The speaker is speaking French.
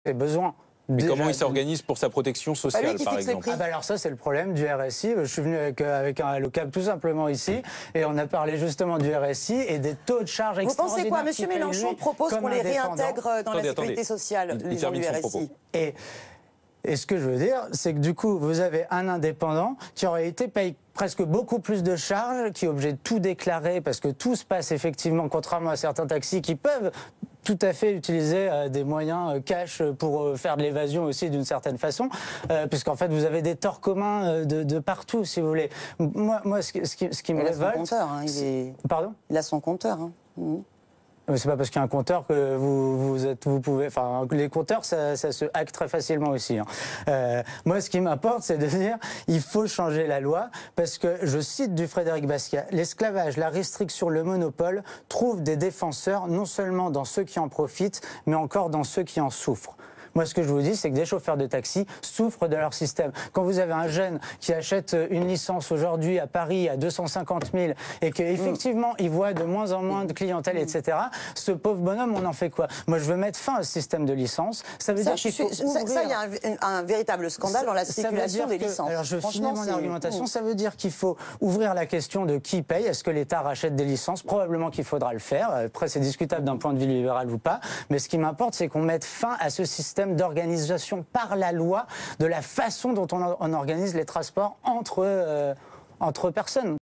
ses besoins. Mais comment il s'organise pour sa protection sociale, par exemple? Alors ça, c'est le problème du RSI. Je suis venu avec un allocable tout simplement ici, et on a parlé justement du RSI et des taux de charge extraordinaires. Vous pensez quoi? Monsieur Mélenchon propose qu'on les réintègre dans la sécurité sociale, les gens du RSI. Et ce que je veux dire, c'est que du coup, vous avez un indépendant qui en réalité paye presque beaucoup plus de charges, qui est obligé de tout déclarer parce que tout se passe effectivement, contrairement à certains taxis qui peuvent tout à fait utiliser des moyens cash pour faire de l'évasion aussi d'une certaine façon, puisqu'en fait vous avez des torts communs de partout, si vous voulez. Moi ce qui me révolte... Il a son compteur, hein, Pardon? Il a son compteur. Hein. C'est pas parce qu'il y a un compteur que vous pouvez... Enfin, les compteurs, ça se hack très facilement aussi. Moi, ce qui m'importe, c'est de dire il faut changer la loi, parce que, je cite du Frédéric Bastiat, l'esclavage, la restriction, le monopole trouvent des défenseurs non seulement dans ceux qui en profitent, mais encore dans ceux qui en souffrent. Moi, ce que je vous dis, c'est que des chauffeurs de taxi souffrent de leur système. Quand vous avez un jeune qui achète une licence aujourd'hui à Paris à 250 000 et qu'effectivement, il voit de moins en moins de clientèle, etc., ce pauvre bonhomme, on en fait quoi? Moi, je veux mettre fin au système de licence. Ça veut dire qu'il faut ouvrir... Ça, il y a un véritable scandale dans la spéculation des licences. Alors, je finis mon argumentation. Ça veut dire qu'il faut ouvrir la question de qui paye. Est-ce que l'État rachète des licences? Probablement qu'il faudra le faire. Après, c'est discutable d'un point de vue libéral ou pas. Mais ce qui m'importe, c'est qu'on mette fin à ce système d'organisation par la loi, de la façon dont on organise les transports entre personnes.